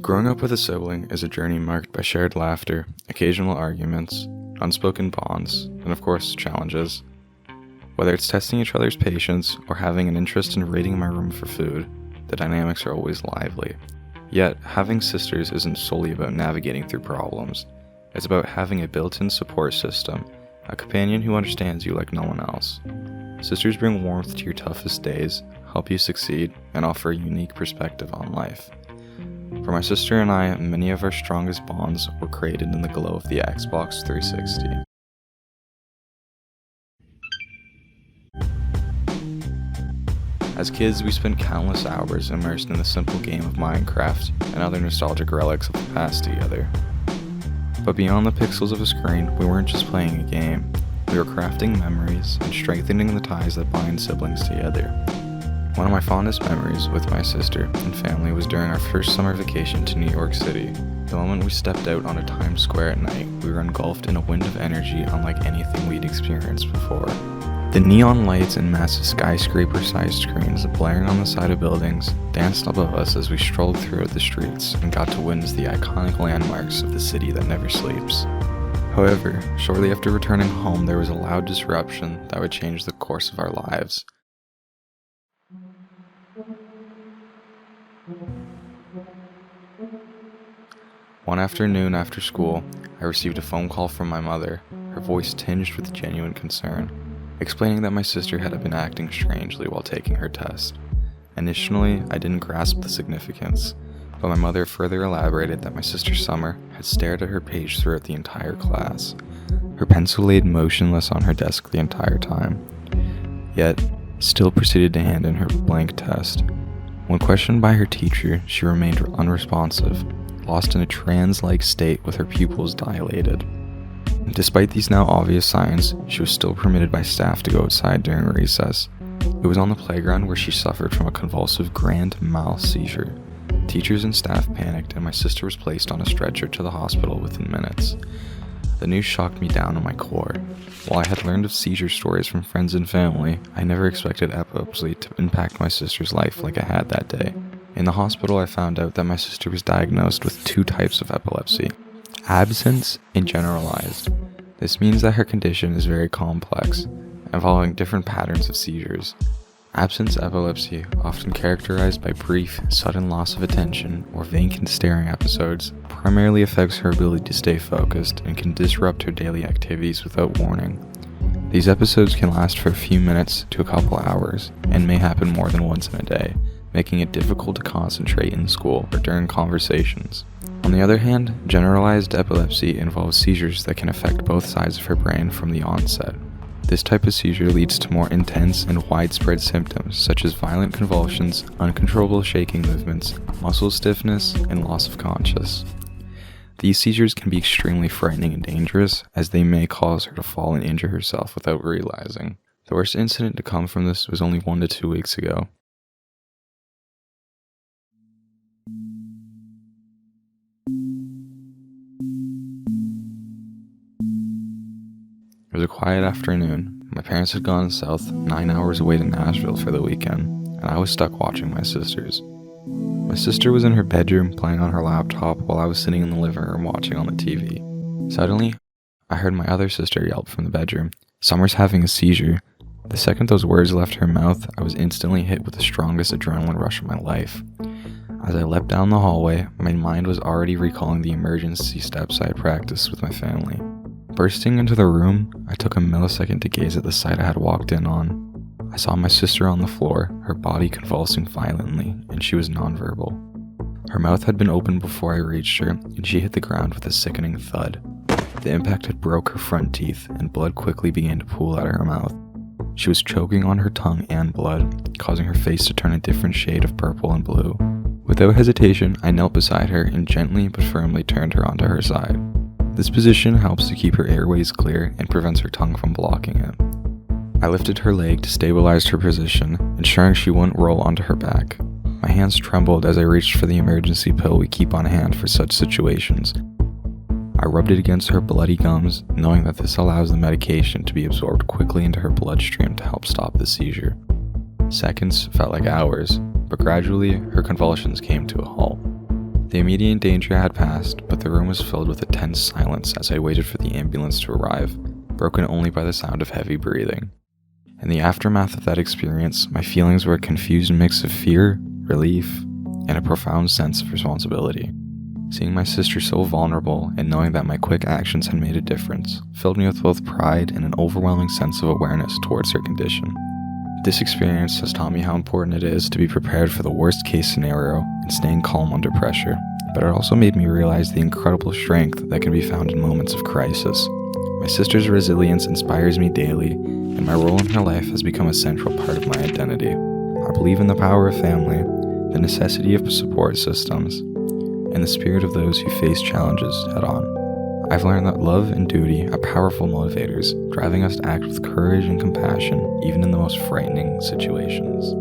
Growing up with a sibling is a journey marked by shared laughter, occasional arguments, unspoken bonds, and of course, challenges. Whether it's testing each other's patience or having an interest in raiding my room for food, the dynamics are always lively. Yet, having sisters isn't solely about navigating through problems. It's about having a built-in support system, a companion who understands you like no one else. Sisters bring warmth to your toughest days, help you succeed, and offer a unique perspective on life. For my sister and I, many of our strongest bonds were created in the glow of the Xbox 360. As kids, we spent countless hours immersed in the simple game of Minecraft and other nostalgic relics of the past together. But beyond the pixels of a screen, we weren't just playing a game. We were crafting memories and strengthening the ties that bind siblings together. One of my fondest memories with my sister and family was during our first summer vacation to New York City. The moment we stepped out onto Times Square at night, we were engulfed in a wind of energy unlike anything we'd experienced before. The neon lights and massive skyscraper-sized screens blaring on the side of buildings danced above us as we strolled throughout the streets and got to witness the iconic landmarks of the city that never sleeps. However, shortly after returning home, there was a loud disruption that would change the course of our lives. One afternoon after school, I received a phone call from my mother, her voice tinged with genuine concern, explaining that my sister had been acting strangely while taking her test. Initially, I didn't grasp the significance, but my mother further elaborated that my sister Summer had stared at her page throughout the entire class, her pencil laid motionless on her desk the entire time, yet still proceeded to hand in her blank test. When questioned by her teacher, she remained unresponsive, lost in a trance-like state with her pupils dilated. Despite these now obvious signs, she was still permitted by staff to go outside during recess. It was on the playground where she suffered from a convulsive grand mal seizure. Teachers and staff panicked, and my sister was placed on a stretcher to the hospital within minutes. The news shocked me down to my core. While I had learned of seizure stories from friends and family, I never expected epilepsy to impact my sister's life like I had that day. In the hospital, I found out that my sister was diagnosed with 2 types of epilepsy: absence and generalized. This means that her condition is very complex, involving different patterns of seizures. Absence epilepsy, often characterized by brief, sudden loss of attention or vacant staring episodes, primarily affects her ability to stay focused and can disrupt her daily activities without warning. These episodes can last for a few minutes to a couple hours and may happen more than once in a day, making it difficult to concentrate in school or during conversations. On the other hand, generalized epilepsy involves seizures that can affect both sides of her brain from the onset. This type of seizure leads to more intense and widespread symptoms such as violent convulsions, uncontrollable shaking movements, muscle stiffness, and loss of consciousness. These seizures can be extremely frightening and dangerous, as they may cause her to fall and injure herself without realizing. The worst incident to come from this was only 1 to 2 weeks ago. It was a quiet afternoon. My parents had gone south 9 hours away to Nashville for the weekend, and I was stuck watching my sisters. My sister was in her bedroom playing on her laptop while I was sitting in the living room watching on the TV. Suddenly, I heard my other sister yelp from the bedroom, "Summer's having a seizure." The second those words left her mouth, I was instantly hit with the strongest adrenaline rush of my life. As I leapt down the hallway, my mind was already recalling the emergency steps I had practiced with my family. Bursting into the room, I took a millisecond to gaze at the site I had walked in on. I saw my sister on the floor, her body convulsing violently, and she was nonverbal. Her mouth had been opened before I reached her, and she hit the ground with a sickening thud. The impact had broke her front teeth, and blood quickly began to pool out of her mouth. She was choking on her tongue and blood, causing her face to turn a different shade of purple and blue. Without hesitation, I knelt beside her and gently but firmly turned her onto her side. This position helps to keep her airways clear and prevents her tongue from blocking it. I lifted her leg to stabilize her position, ensuring she wouldn't roll onto her back. My hands trembled as I reached for the emergency pill we keep on hand for such situations. I rubbed it against her bloody gums, knowing that this allows the medication to be absorbed quickly into her bloodstream to help stop the seizure. Seconds felt like hours, but gradually her convulsions came to a halt. The immediate danger had passed, but the room was filled with a tense silence as I waited for the ambulance to arrive, broken only by the sound of heavy breathing. In the aftermath of that experience, my feelings were a confused mix of fear, relief, and a profound sense of responsibility. Seeing my sister so vulnerable and knowing that my quick actions had made a difference filled me with both pride and an overwhelming sense of awareness towards her condition. This experience has taught me how important it is to be prepared for the worst case scenario and staying calm under pressure, but it also made me realize the incredible strength that can be found in moments of crisis. My sister's resilience inspires me daily, and my role in her life has become a central part of my identity. I believe in the power of family, the necessity of support systems, and the spirit of those who face challenges head-on. I've learned that love and duty are powerful motivators, driving us to act with courage and compassion, even in the most frightening situations.